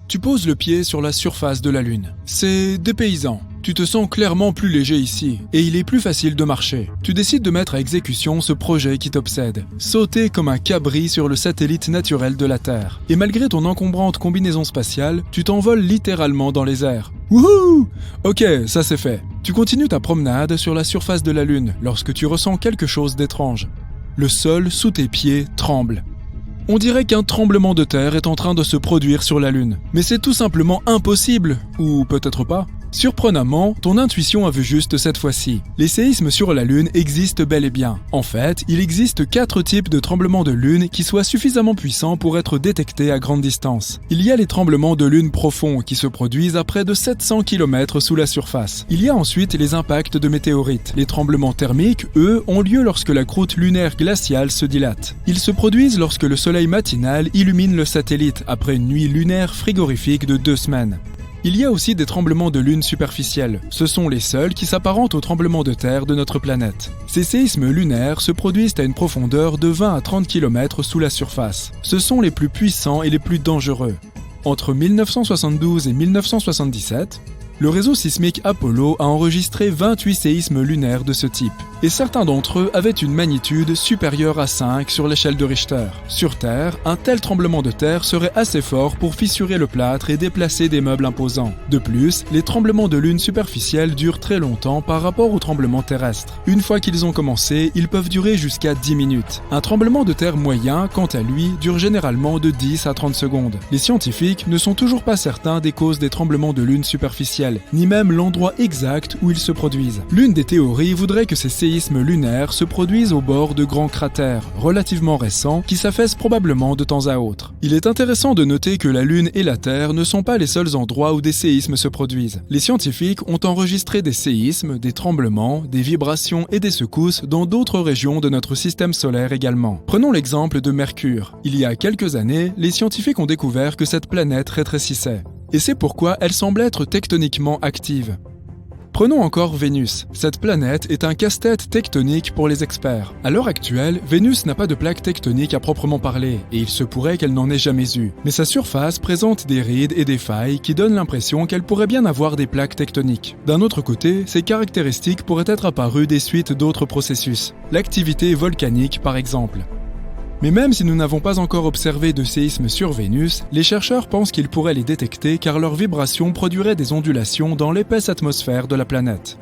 Tu poses le pied sur la surface de la Lune. C'est dépaysant. Tu te sens clairement plus léger ici, et il est plus facile de marcher. Tu décides de mettre à exécution ce projet qui t'obsède. Sauter comme un cabri sur le satellite naturel de la Terre. Et malgré ton encombrante combinaison spatiale, tu t'envoles littéralement dans les airs. Wouhou! Ok, ça c'est fait. Tu continues ta promenade sur la surface de la Lune lorsque tu ressens quelque chose d'étrange. Le sol sous tes pieds tremble. On dirait qu'un tremblement de terre est en train de se produire sur la Lune. Mais c'est tout simplement impossible, ou peut-être pas. Surprenamment, ton intuition a vu juste cette fois-ci. Les séismes sur la Lune existent bel et bien. En fait, il existe 4 types de tremblements de Lune qui soient suffisamment puissants pour être détectés à grande distance. Il y a les tremblements de Lune profonds qui se produisent à près de 700 km sous la surface. Il y a ensuite les impacts de météorites. Les tremblements thermiques, eux, ont lieu lorsque la croûte lunaire glaciale se dilate. Ils se produisent lorsque le soleil matinal illumine le satellite après une nuit lunaire frigorifique de 2 semaines. Il y a aussi des tremblements de lune superficiels. Ce sont les seuls qui s'apparentent aux tremblements de terre de notre planète. Ces séismes lunaires se produisent à une profondeur de 20 à 30 km sous la surface. Ce sont les plus puissants et les plus dangereux. Entre 1972 et 1977, le réseau sismique Apollo a enregistré 28 séismes lunaires de ce type, et certains d'entre eux avaient une magnitude supérieure à 5 sur l'échelle de Richter. Sur Terre, un tel tremblement de terre serait assez fort pour fissurer le plâtre et déplacer des meubles imposants. De plus, les tremblements de lune superficiels durent très longtemps par rapport aux tremblements terrestres. Une fois qu'ils ont commencé, ils peuvent durer jusqu'à 10 minutes. Un tremblement de terre moyen, quant à lui, dure généralement de 10 à 30 secondes. Les scientifiques ne sont toujours pas certains des causes des tremblements de lune superficiels, ni même l'endroit exact où ils se produisent. L'une des théories voudrait que ces séismes lunaires se produisent au bord de grands cratères, relativement récents, qui s'affaissent probablement de temps à autre. Il est intéressant de noter que la Lune et la Terre ne sont pas les seuls endroits où des séismes se produisent. Les scientifiques ont enregistré des séismes, des tremblements, des vibrations et des secousses dans d'autres régions de notre système solaire également. Prenons l'exemple de Mercure. Il y a quelques années, les scientifiques ont découvert que cette planète rétrécissait. Et c'est pourquoi elle semble être tectoniquement active. Prenons encore Vénus. Cette planète est un casse-tête tectonique pour les experts. À l'heure actuelle, Vénus n'a pas de plaque tectonique à proprement parler, et il se pourrait qu'elle n'en ait jamais eu. Mais sa surface présente des rides et des failles qui donnent l'impression qu'elle pourrait bien avoir des plaques tectoniques. D'un autre côté, ces caractéristiques pourraient être apparues des suites d'autres processus. L'activité volcanique par exemple. Mais même si nous n'avons pas encore observé de séismes sur Vénus, les chercheurs pensent qu'ils pourraient les détecter car leurs vibrations produiraient des ondulations dans l'épaisse atmosphère de la planète.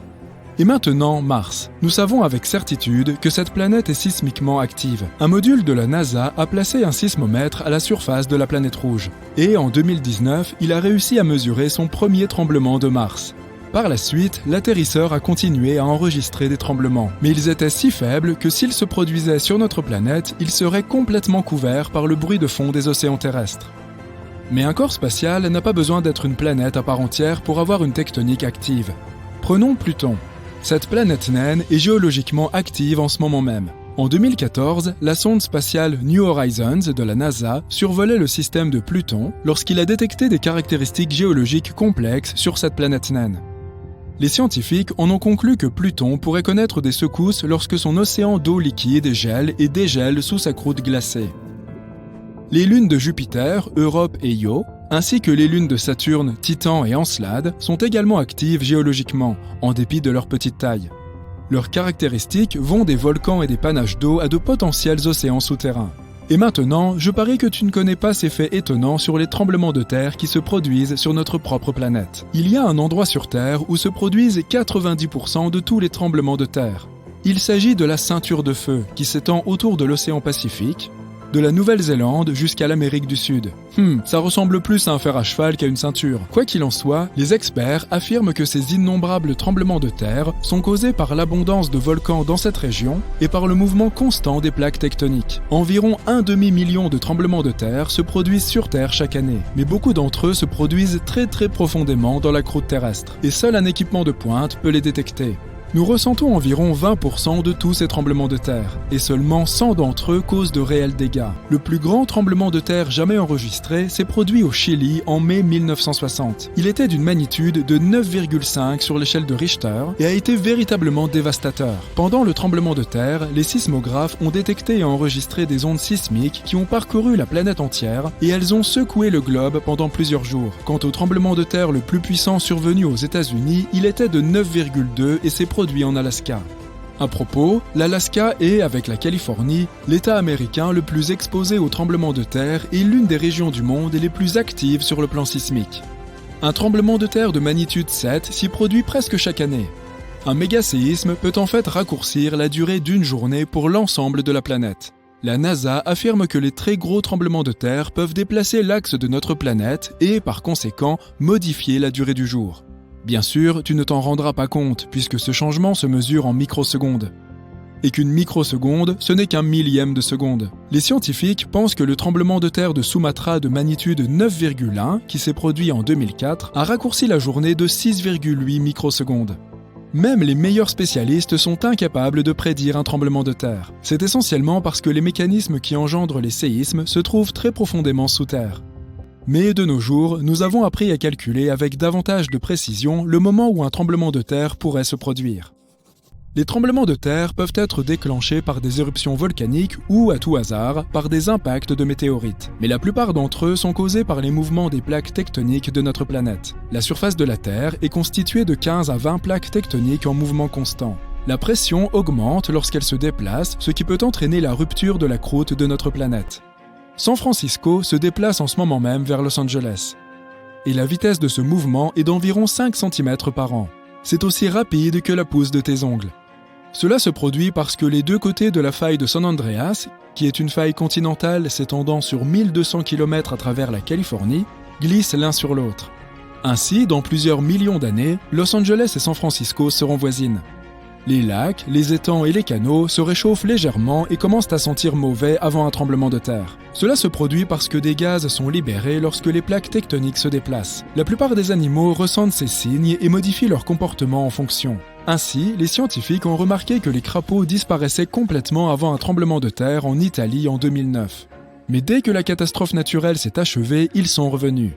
Et maintenant, Mars. Nous savons avec certitude que cette planète est sismiquement active. Un module de la NASA a placé un sismomètre à la surface de la planète rouge. Et en 2019, il a réussi à mesurer son premier tremblement de Mars. Par la suite, l'atterrisseur a continué à enregistrer des tremblements, mais ils étaient si faibles que s'ils se produisaient sur notre planète, ils seraient complètement couverts par le bruit de fond des océans terrestres. Mais un corps spatial n'a pas besoin d'être une planète à part entière pour avoir une tectonique active. Prenons Pluton. Cette planète naine est géologiquement active en ce moment même. En 2014, la sonde spatiale New Horizons de la NASA survolait le système de Pluton lorsqu'il a détecté des caractéristiques géologiques complexes sur cette planète naine. Les scientifiques en ont conclu que Pluton pourrait connaître des secousses lorsque son océan d'eau liquide gèle et dégèle sous sa croûte glacée. Les lunes de Jupiter, Europe et Io, ainsi que les lunes de Saturne, Titan et Encelade, sont également actives géologiquement, en dépit de leur petite taille. Leurs caractéristiques vont des volcans et des panaches d'eau à de potentiels océans souterrains. Et maintenant, je parie que tu ne connais pas ces faits étonnants sur les tremblements de terre qui se produisent sur notre propre planète. Il y a un endroit sur Terre où se produisent 90% de tous les tremblements de terre. Il s'agit de la ceinture de feu qui s'étend autour de l'océan Pacifique, de la Nouvelle-Zélande jusqu'à l'Amérique du Sud. Ça ressemble plus à un fer à cheval qu'à une ceinture. Quoi qu'il en soit, les experts affirment que ces innombrables tremblements de terre sont causés par l'abondance de volcans dans cette région et par le mouvement constant des plaques tectoniques. Environ 1,5 million de tremblements de terre se produisent sur Terre chaque année, mais beaucoup d'entre eux se produisent très profondément dans la croûte terrestre, et seul un équipement de pointe peut les détecter. Nous ressentons environ 20% de tous ces tremblements de terre, et seulement 100 d'entre eux causent de réels dégâts. Le plus grand tremblement de terre jamais enregistré s'est produit au Chili en mai 1960. Il était d'une magnitude de 9,5 sur l'échelle de Richter et a été véritablement dévastateur. Pendant le tremblement de terre, les sismographes ont détecté et enregistré des ondes sismiques qui ont parcouru la planète entière et elles ont secoué le globe pendant plusieurs jours. Quant au tremblement de terre le plus puissant survenu aux États-Unis, il était de 9,2 et s'est produit en Alaska. À propos, l'Alaska est, avec la Californie, l'État américain le plus exposé aux tremblements de terre et l'une des régions du monde les plus actives sur le plan sismique. Un tremblement de terre de magnitude 7 s'y produit presque chaque année. Un mégaséisme peut en fait raccourcir la durée d'une journée pour l'ensemble de la planète. La NASA affirme que les très gros tremblements de terre peuvent déplacer l'axe de notre planète et, par conséquent, modifier la durée du jour. Bien sûr, tu ne t'en rendras pas compte puisque ce changement se mesure en microsecondes. Et qu'une microseconde, ce n'est qu'un millième de seconde. Les scientifiques pensent que le tremblement de terre de Sumatra de magnitude 9,1, qui s'est produit en 2004, a raccourci la journée de 6,8 microsecondes. Même les meilleurs spécialistes sont incapables de prédire un tremblement de terre. C'est essentiellement parce que les mécanismes qui engendrent les séismes se trouvent très profondément sous terre. Mais de nos jours, nous avons appris à calculer avec davantage de précision le moment où un tremblement de terre pourrait se produire. Les tremblements de terre peuvent être déclenchés par des éruptions volcaniques ou, à tout hasard, par des impacts de météorites. Mais la plupart d'entre eux sont causés par les mouvements des plaques tectoniques de notre planète. La surface de la Terre est constituée de 15 à 20 plaques tectoniques en mouvement constant. La pression augmente lorsqu'elle se déplace, ce qui peut entraîner la rupture de la croûte de notre planète. San Francisco se déplace en ce moment même vers Los Angeles. Et la vitesse de ce mouvement est d'environ 5 cm par an. C'est aussi rapide que la pousse de tes ongles. Cela se produit parce que les deux côtés de la faille de San Andreas, qui est une faille continentale s'étendant sur 1200 km à travers la Californie, glissent l'un sur l'autre. Ainsi, dans plusieurs millions d'années, Los Angeles et San Francisco seront voisines. Les lacs, les étangs et les canaux se réchauffent légèrement et commencent à sentir mauvais avant un tremblement de terre. Cela se produit parce que des gaz sont libérés lorsque les plaques tectoniques se déplacent. La plupart des animaux ressentent ces signes et modifient leur comportement en fonction. Ainsi, les scientifiques ont remarqué que les crapauds disparaissaient complètement avant un tremblement de terre en Italie en 2009. Mais dès que la catastrophe naturelle s'est achevée, ils sont revenus.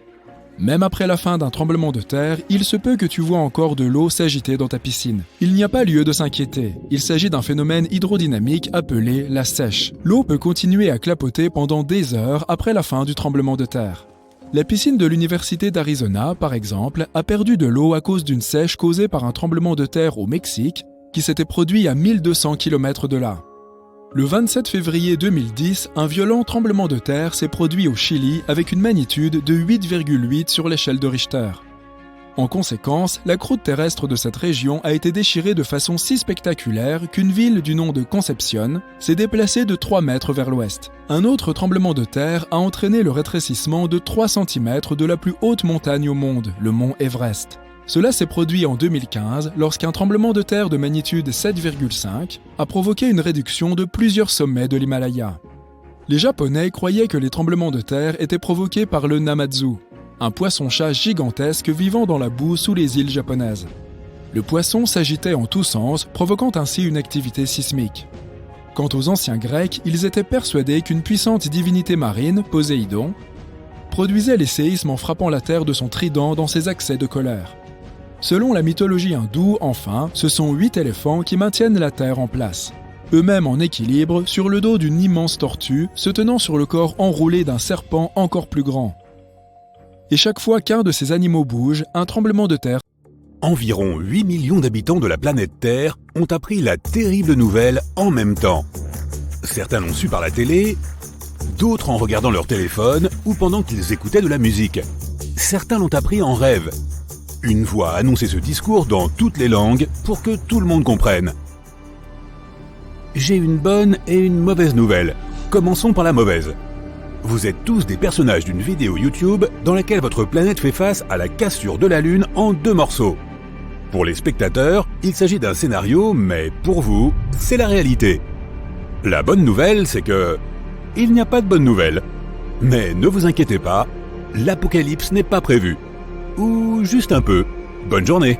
Même après la fin d'un tremblement de terre, il se peut que tu vois encore de l'eau s'agiter dans ta piscine. Il n'y a pas lieu de s'inquiéter. Il s'agit d'un phénomène hydrodynamique appelé la sèche. L'eau peut continuer à clapoter pendant des heures après la fin du tremblement de terre. La piscine de l'Université d'Arizona, par exemple, a perdu de l'eau à cause d'une sèche causée par un tremblement de terre au Mexique qui s'était produit à 1200 km de là. Le 27 février 2010, un violent tremblement de terre s'est produit au Chili avec une magnitude de 8,8 sur l'échelle de Richter. En conséquence, la croûte terrestre de cette région a été déchirée de façon si spectaculaire qu'une ville du nom de Concepción s'est déplacée de 3 mètres vers l'ouest. Un autre tremblement de terre a entraîné le rétrécissement de 3 cm de la plus haute montagne au monde, le mont Everest. Cela s'est produit en 2015 lorsqu'un tremblement de terre de magnitude 7,5 a provoqué une réduction de plusieurs sommets de l'Himalaya. Les Japonais croyaient que les tremblements de terre étaient provoqués par le Namatsu, un poisson-chat gigantesque vivant dans la boue sous les îles japonaises. Le poisson s'agitait en tous sens, provoquant ainsi une activité sismique. Quant aux anciens Grecs, ils étaient persuadés qu'une puissante divinité marine, Poséidon, produisait les séismes en frappant la terre de son trident dans ses accès de colère. Selon la mythologie hindoue, enfin, ce sont 8 éléphants qui maintiennent la Terre en place. Eux-mêmes en équilibre sur le dos d'une immense tortue, se tenant sur le corps enroulé d'un serpent encore plus grand. Et chaque fois qu'un de ces animaux bouge, un tremblement de terre. Environ 8 millions d'habitants de la planète Terre ont appris la terrible nouvelle en même temps. Certains l'ont su par la télé, d'autres en regardant leur téléphone ou pendant qu'ils écoutaient de la musique. Certains l'ont appris en rêve. Une voix a annoncé ce discours dans toutes les langues pour que tout le monde comprenne. J'ai une bonne et une mauvaise nouvelle. Commençons par la mauvaise. Vous êtes tous des personnages d'une vidéo YouTube dans laquelle votre planète fait face à la cassure de la Lune en 2 morceaux. Pour les spectateurs, il s'agit d'un scénario, mais pour vous, c'est la réalité. La bonne nouvelle, c'est que... il n'y a pas de bonne nouvelle. Mais ne vous inquiétez pas, l'apocalypse n'est pas prévu. Ou juste un peu. Bonne journée.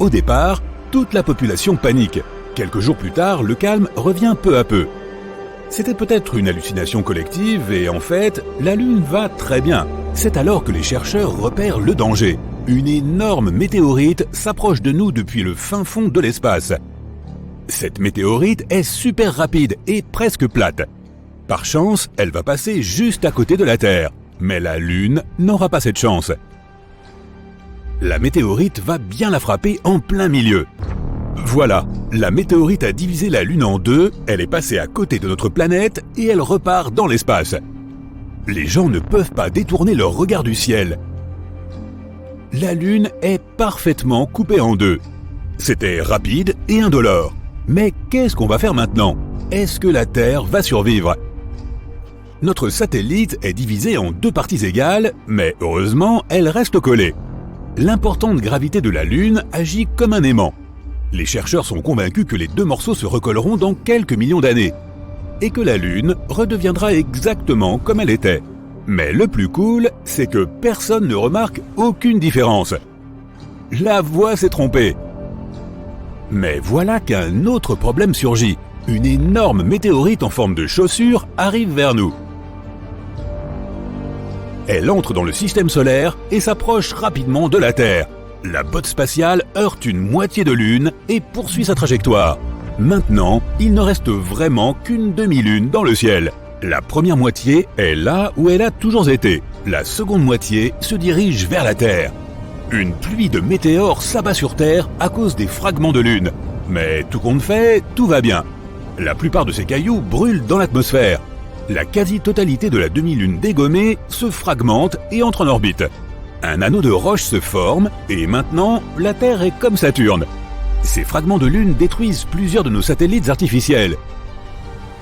Au départ, Toute la population panique. Quelques jours plus tard, le calme revient peu à peu. C'était peut-être une hallucination collective et en fait, la Lune va très bien. C'est alors que les chercheurs repèrent le danger. Une énorme météorite s'approche de nous depuis le fin fond de l'espace. Cette météorite est super rapide et presque plate. Par chance, elle va passer juste à côté de la Terre. Mais la Lune n'aura pas cette chance. La météorite va bien la frapper en plein milieu. Voilà, la météorite a divisé la Lune en deux, elle est passée à côté de notre planète et elle repart dans l'espace. Les gens ne peuvent pas détourner leur regard du ciel. La Lune est parfaitement coupée en deux. C'était rapide et indolore. Mais qu'est-ce qu'on va faire maintenant? Est-ce que la Terre va survivre? Notre satellite est divisé en deux parties égales, mais heureusement, elle reste collée. L'importante gravité de la Lune agit comme un aimant. Les chercheurs sont convaincus que les deux morceaux se recolleront dans quelques millions d'années et que la Lune redeviendra exactement comme elle était. Mais le plus cool, c'est que personne ne remarque aucune différence. La voix s'est trompée. Mais voilà qu'un autre problème surgit. Une énorme météorite en forme de chaussure arrive vers nous. Elle entre dans le système solaire et s'approche rapidement de la Terre. La botte spatiale heurte une moitié de Lune et poursuit sa trajectoire. Maintenant, il ne reste vraiment qu'une demi-lune dans le ciel. La première moitié est là où elle a toujours été. La seconde moitié se dirige vers la Terre. Une pluie de météores s'abat sur Terre à cause des fragments de Lune. Mais tout compte fait, tout va bien. La plupart de ces cailloux brûlent dans l'atmosphère. La quasi-totalité de la demi-lune dégommée se fragmente et entre en orbite. Un anneau de roche se forme et maintenant, la Terre est comme Saturne. Ces fragments de Lune détruisent plusieurs de nos satellites artificiels.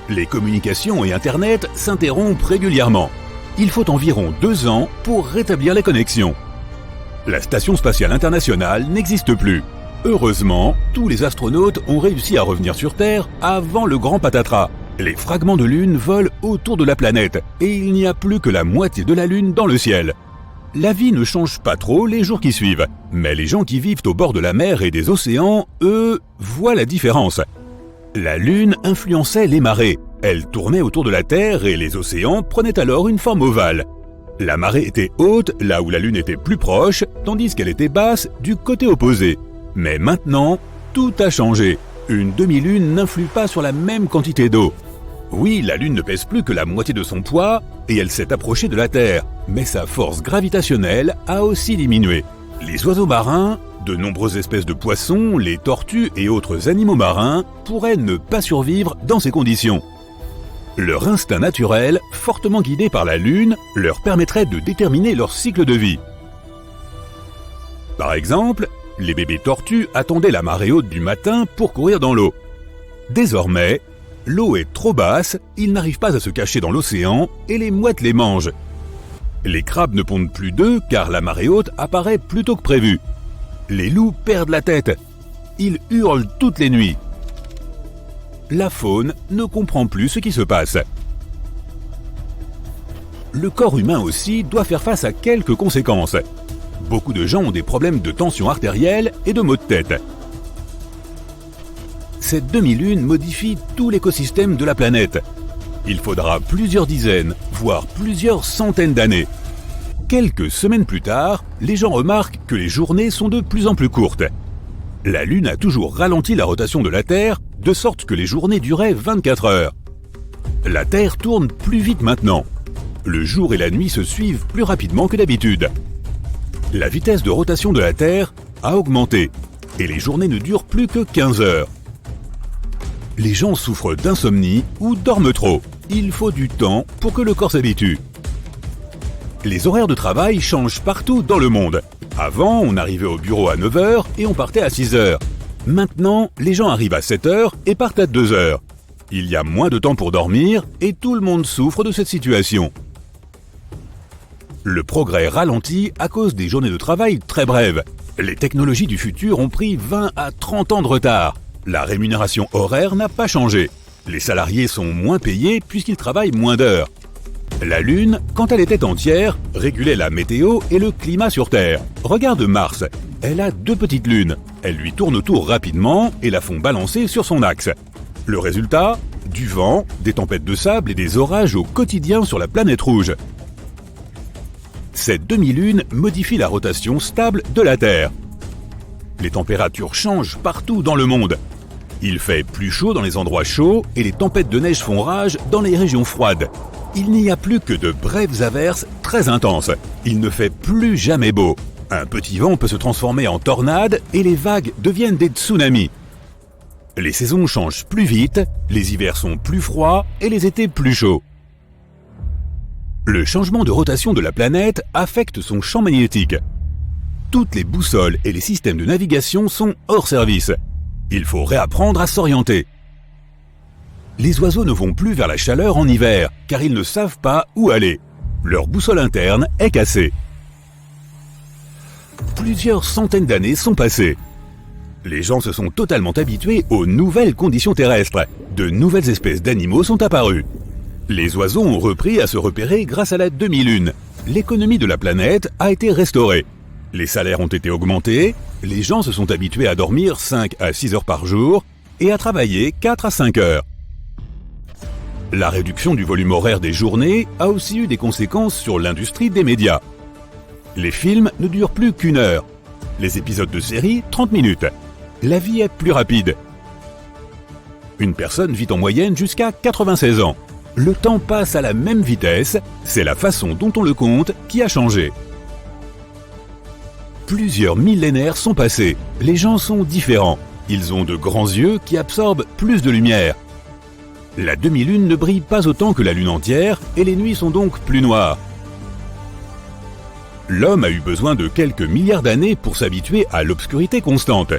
Les communications et Internet s'interrompent régulièrement. Il faut environ 2 ans pour rétablir les connexions. La Station spatiale internationale n'existe plus. Heureusement, tous les astronautes ont réussi à revenir sur Terre avant le grand patatras. Les fragments de Lune volent autour de la planète et il n'y a plus que la moitié de la Lune dans le ciel. La vie ne change pas trop les jours qui suivent, mais les gens qui vivent au bord de la mer et des océans, eux, voient la différence. La Lune influençait les marées. Elle tournait autour de la Terre et les océans prenaient alors une forme ovale. La marée était haute là où la Lune était plus proche, tandis qu'elle était basse du côté opposé. Mais maintenant, tout a changé. Une demi-lune n'influe pas sur la même quantité d'eau. Oui, la Lune ne pèse plus que la moitié de son poids et elle s'est approchée de la Terre, mais sa force gravitationnelle a aussi diminué. Les oiseaux marins, de nombreuses espèces de poissons, les tortues et autres animaux marins pourraient ne pas survivre dans ces conditions. Leur instinct naturel, fortement guidé par la Lune, leur permettrait de déterminer leur cycle de vie. Par exemple, les bébés tortues attendaient la marée haute du matin pour courir dans l'eau. Désormais, l'eau est trop basse, ils n'arrivent pas à se cacher dans l'océan et les mouettes les mangent. Les crabes ne pondent plus d'œufs car la marée haute apparaît plus tôt que prévu. Les loups perdent la tête. Ils hurlent toutes les nuits. La faune ne comprend plus ce qui se passe. Le corps humain aussi doit faire face à quelques conséquences. Beaucoup de gens ont des problèmes de tension artérielle et de maux de tête. Cette demi-lune modifie tout l'écosystème de la planète. Il faudra plusieurs dizaines, voire plusieurs centaines d'années. Quelques semaines plus tard, les gens remarquent que les journées sont de plus en plus courtes. La Lune a toujours ralenti la rotation de la Terre, de sorte que les journées duraient 24 heures. La Terre tourne plus vite maintenant. Le jour et la nuit se suivent plus rapidement que d'habitude. La vitesse de rotation de la Terre a augmenté et les journées ne durent plus que 15 heures. Les gens souffrent d'insomnie ou dorment trop. Il faut du temps pour que le corps s'habitue. Les horaires de travail changent partout dans le monde. Avant, on arrivait au bureau à 9 heures et on partait à 6 heures. Maintenant, les gens arrivent à 7 heures et partent à 2 heures. Il y a moins de temps pour dormir et tout le monde souffre de cette situation. Le progrès ralentit à cause des journées de travail très brèves. Les technologies du futur ont pris 20 à 30 ans de retard. La rémunération horaire n'a pas changé. Les salariés sont moins payés puisqu'ils travaillent moins d'heures. La Lune, quand elle était entière, régulait la météo et le climat sur Terre. Regarde Mars. elle a 2 petites lunes. Elles lui tournent autour rapidement et la font balancer sur son axe. Le résultat ? Du vent, des tempêtes de sable et des orages au quotidien sur la planète rouge. Cette demi-lune modifie la rotation stable de la Terre. Les températures changent partout dans le monde. Il fait plus chaud dans les endroits chauds et les tempêtes de neige font rage dans les régions froides. Il n'y a plus que de brèves averses très intenses. Il ne fait plus jamais beau. Un petit vent peut se transformer en tornade et les vagues deviennent des tsunamis. Les saisons changent plus vite, les hivers sont plus froids et les étés plus chauds. Le changement de rotation de la planète affecte son champ magnétique. Toutes les boussoles et les systèmes de navigation sont hors service. Il faut réapprendre à s'orienter. Les oiseaux ne vont plus vers la chaleur en hiver, car ils ne savent pas où aller. Leur boussole interne est cassée. Plusieurs centaines d'années sont passées. Les gens se sont totalement habitués aux nouvelles conditions terrestres. De nouvelles espèces d'animaux sont apparues. Les oiseaux ont repris à se repérer grâce à la demi-lune. L'économie de la planète a été restaurée. Les salaires ont été augmentés, les gens se sont habitués à dormir 5 à 6 heures par jour et à travailler 4 à 5 heures. La réduction du volume horaire des journées a aussi eu des conséquences sur l'industrie des médias. Les films ne durent plus qu'1 heure. Les épisodes de série, 30 minutes. La vie est plus rapide. Une personne vit en moyenne jusqu'à 96 ans. Le temps passe à la même vitesse, c'est la façon dont on le compte qui a changé. Plusieurs millénaires sont passés. Les gens sont différents. Ils ont de grands yeux qui absorbent plus de lumière. La demi-lune ne brille pas autant que la lune entière et les nuits sont donc plus noires. L'homme a eu besoin de quelques milliards d'années pour s'habituer à l'obscurité constante.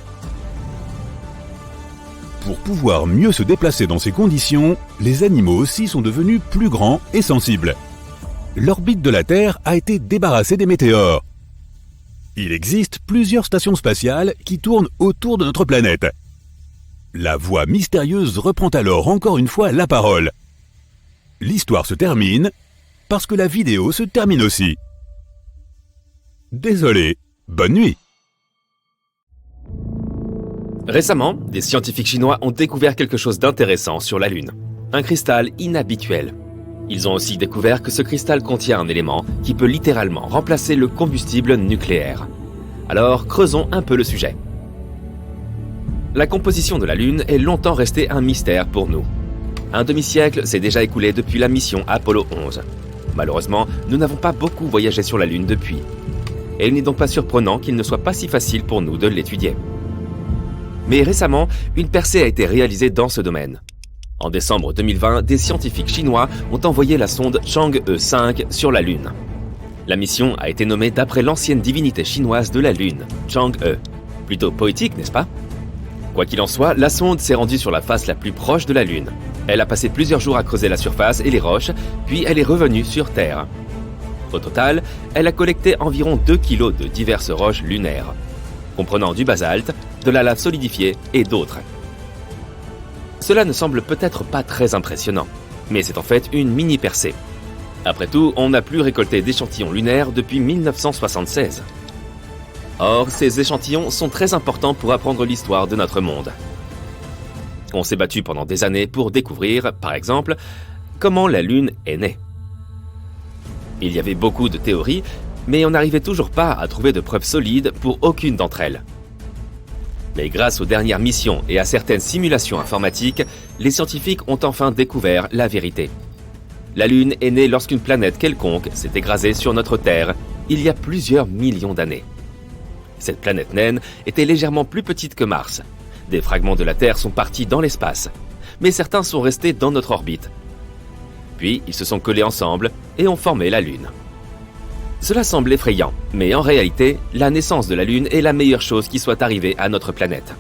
Pour pouvoir mieux se déplacer dans ces conditions, les animaux aussi sont devenus plus grands et sensibles. L'orbite de la Terre a été débarrassée des météores. Il existe plusieurs stations spatiales qui tournent autour de notre planète. La voix mystérieuse reprend alors encore une fois la parole. L'histoire se termine parce que la vidéo se termine aussi. Désolé, bonne nuit. Récemment, des scientifiques chinois ont découvert quelque chose d'intéressant sur la Lune. Un cristal inhabituel. Ils ont aussi découvert que ce cristal contient un élément qui peut littéralement remplacer le combustible nucléaire. Alors, creusons un peu le sujet. La composition de la Lune est longtemps restée un mystère pour nous. Un demi-siècle s'est déjà écoulé depuis la mission Apollo 11. Malheureusement, nous n'avons pas beaucoup voyagé sur la Lune depuis. Et il n'est donc pas surprenant qu'il ne soit pas si facile pour nous de l'étudier. Mais récemment, une percée a été réalisée dans ce domaine. En décembre 2020, des scientifiques chinois ont envoyé la sonde Chang'e 5 sur la Lune. La mission a été nommée d'après l'ancienne divinité chinoise de la Lune, Chang'e. Plutôt poétique, n'est-ce pas ? Quoi qu'il en soit, la sonde s'est rendue sur la face la plus proche de la Lune. Elle a passé plusieurs jours à creuser la surface et les roches, puis elle est revenue sur Terre. Au total, elle a collecté environ 2 kilos de diverses roches lunaires, comprenant du basalte, de la lave solidifiée et d'autres. Cela ne semble peut-être pas très impressionnant, mais c'est en fait une mini-percée. Après tout, on n'a plus récolté d'échantillons lunaires depuis 1976. Or, ces échantillons sont très importants pour apprendre l'histoire de notre monde. On s'est battu pendant des années pour découvrir, par exemple, comment la Lune est née. Il y avait beaucoup de théories, mais on n'arrivait toujours pas à trouver de preuves solides pour aucune d'entre elles. Mais grâce aux dernières missions et à certaines simulations informatiques, les scientifiques ont enfin découvert la vérité. La Lune est née lorsqu'une planète quelconque s'est écrasée sur notre Terre il y a plusieurs millions d'années. Cette planète naine était légèrement plus petite que Mars. Des fragments de la Terre sont partis dans l'espace, mais certains sont restés dans notre orbite. Puis ils se sont collés ensemble et ont formé la Lune. Cela semble effrayant, mais en réalité, la naissance de la Lune est la meilleure chose qui soit arrivée à notre planète.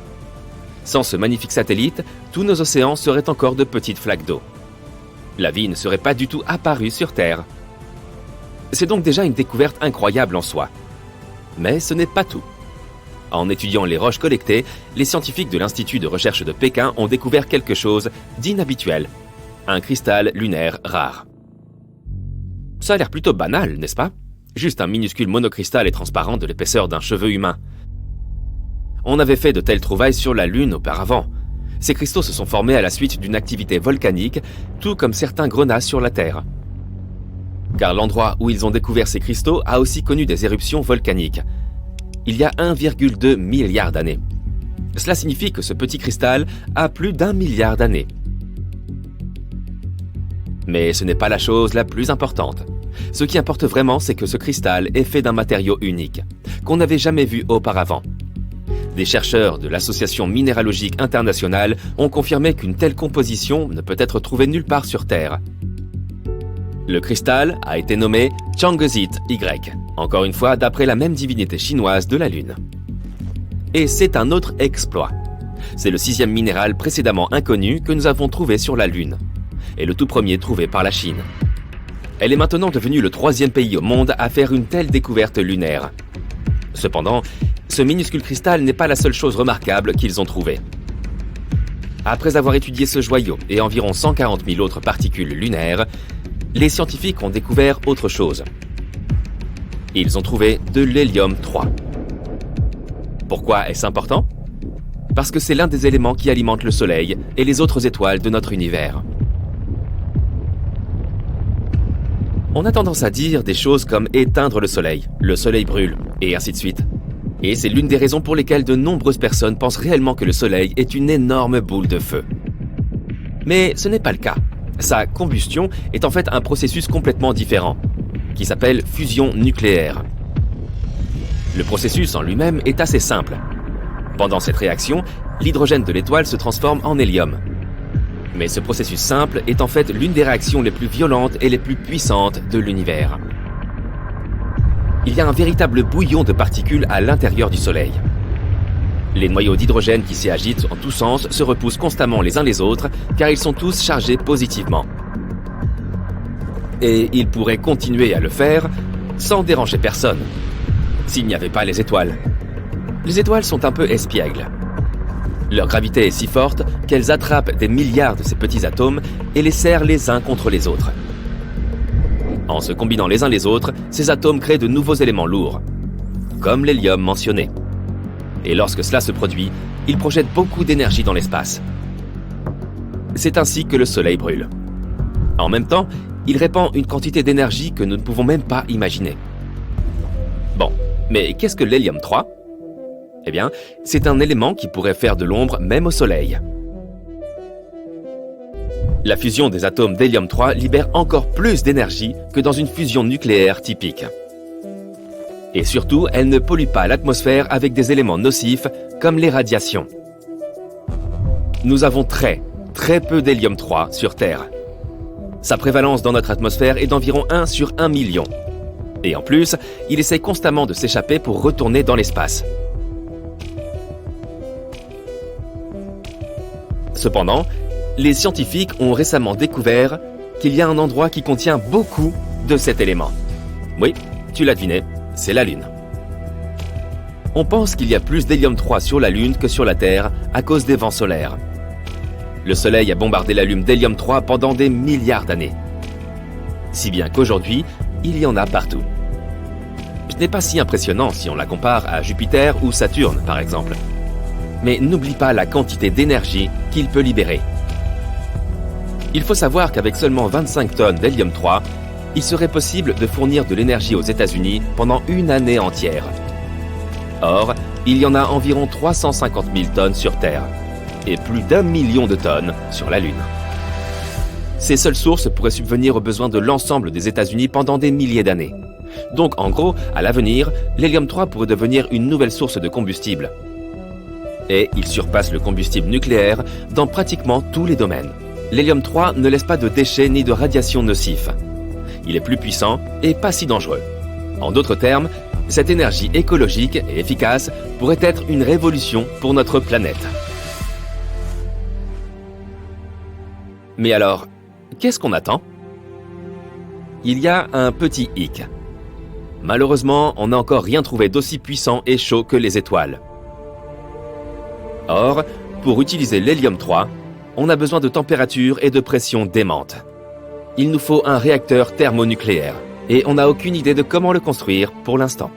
Sans ce magnifique satellite, tous nos océans seraient encore de petites flaques d'eau. La vie ne serait pas du tout apparue sur Terre. C'est donc déjà une découverte incroyable en soi. Mais ce n'est pas tout. En étudiant les roches collectées, les scientifiques de l'Institut de recherche de Pékin ont découvert quelque chose d'inhabituel. Un cristal lunaire rare. Ça a l'air plutôt banal, n'est-ce pas ? Juste un minuscule monocristal et transparent de l'épaisseur d'un cheveu humain. On avait fait de telles trouvailles sur la Lune auparavant. Ces cristaux se sont formés à la suite d'une activité volcanique, tout comme certains grenats sur la Terre. Car l'endroit où ils ont découvert ces cristaux a aussi connu des éruptions volcaniques. Il y a 1,2 milliard d'années. Cela signifie que ce petit cristal a plus d'1 milliard d'années. Mais ce n'est pas la chose la plus importante. Ce qui importe vraiment, c'est que ce cristal est fait d'un matériau unique, qu'on n'avait jamais vu auparavant. Des chercheurs de l'Association minéralogique internationale ont confirmé qu'une telle composition ne peut être trouvée nulle part sur Terre. Le cristal a été nommé Changezit Y, encore une fois d'après la même divinité chinoise de la Lune. Et c'est un autre exploit. C'est le 6e minéral précédemment inconnu que nous avons trouvé sur la Lune, et le tout premier trouvé par la Chine. Elle est maintenant devenue le 3e pays au monde à faire une telle découverte lunaire. Cependant, ce minuscule cristal n'est pas la seule chose remarquable qu'ils ont trouvée. Après avoir étudié ce joyau et environ 140 000 autres particules lunaires, les scientifiques ont découvert autre chose. Ils ont trouvé de l'hélium-3. Pourquoi est-ce important ? Parce que c'est l'un des éléments qui alimentent le Soleil et les autres étoiles de notre univers. On a tendance à dire des choses comme éteindre le Soleil brûle, et ainsi de suite. Et c'est l'une des raisons pour lesquelles de nombreuses personnes pensent réellement que le Soleil est une énorme boule de feu. Mais ce n'est pas le cas. Sa combustion est en fait un processus complètement différent, qui s'appelle fusion nucléaire. Le processus en lui-même est assez simple. Pendant cette réaction, l'hydrogène de l'étoile se transforme en hélium. Mais ce processus simple est en fait l'une des réactions les plus violentes et les plus puissantes de l'univers. Il y a un véritable bouillon de particules à l'intérieur du Soleil. Les noyaux d'hydrogène qui s'y agitent en tous sens se repoussent constamment les uns les autres car ils sont tous chargés positivement. Et ils pourraient continuer à le faire sans déranger personne, s'il n'y avait pas les étoiles. Les étoiles sont un peu espiègles. Leur gravité est si forte qu'elles attrapent des milliards de ces petits atomes et les serrent les uns contre les autres. En se combinant les uns les autres, ces atomes créent de nouveaux éléments lourds, comme l'hélium mentionné. Et lorsque cela se produit, ils projettent beaucoup d'énergie dans l'espace. C'est ainsi que le Soleil brûle. En même temps, il répand une quantité d'énergie que nous ne pouvons même pas imaginer. Bon, mais qu'est-ce que l'hélium-3 ? Eh bien, c'est un élément qui pourrait faire de l'ombre même au Soleil. La fusion des atomes d'hélium-3 libère encore plus d'énergie que dans une fusion nucléaire typique. Et surtout, elle ne pollue pas l'atmosphère avec des éléments nocifs comme les radiations. Nous avons très peu d'hélium-3 sur Terre. Sa prévalence dans notre atmosphère est d'environ 1 sur 1 million. Et en plus, il essaie constamment de s'échapper pour retourner dans l'espace. Cependant, les scientifiques ont récemment découvert qu'il y a un endroit qui contient beaucoup de cet élément. Oui, tu l'as deviné, c'est la Lune. On pense qu'il y a plus d'hélium-3 sur la Lune que sur la Terre à cause des vents solaires. Le Soleil a bombardé la Lune d'hélium-3 pendant des milliards d'années. Si bien qu'aujourd'hui, il y en a partout. Ce n'est pas si impressionnant si on la compare à Jupiter ou Saturne, par exemple. Mais n'oublie pas la quantité d'énergie qu'il peut libérer. Il faut savoir qu'avec seulement 25 tonnes d'hélium-3, il serait possible de fournir de l'énergie aux États-Unis pendant une année entière. Or, il y en a environ 350 000 tonnes sur Terre, et plus d'1 million de tonnes sur la Lune. Ces seules sources pourraient subvenir aux besoins de l'ensemble des États-Unis pendant des milliers d'années. Donc, en gros, à l'avenir, l'hélium-3 pourrait devenir une nouvelle source de combustible. Et il surpasse le combustible nucléaire dans pratiquement tous les domaines. L'hélium-3 ne laisse pas de déchets ni de radiations nocifs. Il est plus puissant et pas si dangereux. En d'autres termes, cette énergie écologique et efficace pourrait être une révolution pour notre planète. Mais alors, qu'est-ce qu'on attend ? Il y a un petit hic. Malheureusement, on n'a encore rien trouvé d'aussi puissant et chaud que les étoiles. Or, pour utiliser l'hélium-3, on a besoin de température et de pression démentes. Il nous faut un réacteur thermonucléaire, et on n'a aucune idée de comment le construire pour l'instant.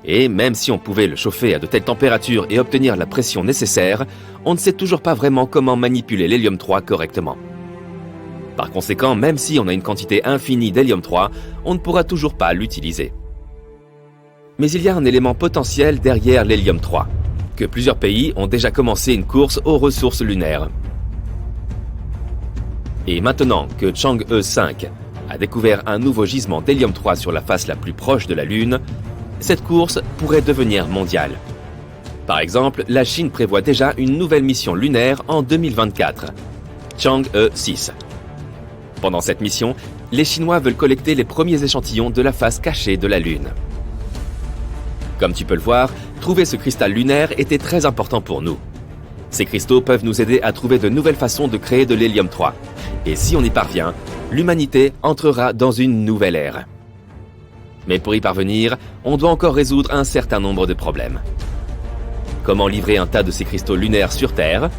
Et même si on pouvait le chauffer à de telles températures et obtenir la pression nécessaire, on ne sait toujours pas vraiment comment manipuler l'hélium-3 correctement. Par conséquent, même si on a une quantité infinie d'hélium-3, on ne pourra toujours pas l'utiliser. Mais il y a un élément potentiel derrière l'hélium-3, que plusieurs pays ont déjà commencé une course aux ressources lunaires. Et maintenant que Chang'e 5 a découvert un nouveau gisement d'hélium-3 sur la face la plus proche de la Lune, cette course pourrait devenir mondiale. Par exemple, la Chine prévoit déjà une nouvelle mission lunaire en 2024, Chang'e 6. Pendant cette mission, les Chinois veulent collecter les premiers échantillons de la face cachée de la Lune. Comme tu peux le voir, trouver ce cristal lunaire était très important pour nous. Ces cristaux peuvent nous aider à trouver de nouvelles façons de créer de l'hélium-3. Et si on y parvient, l'humanité entrera dans une nouvelle ère. Mais pour y parvenir, on doit encore résoudre un certain nombre de problèmes. Comment livrer un tas de ces cristaux lunaires sur Terre?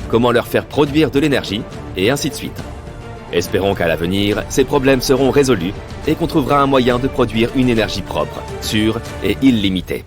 Comment leur faire produire de l'énergie? Et ainsi de suite. Espérons qu'à l'avenir, ces problèmes seront résolus et qu'on trouvera un moyen de produire une énergie propre, sûre et illimitée.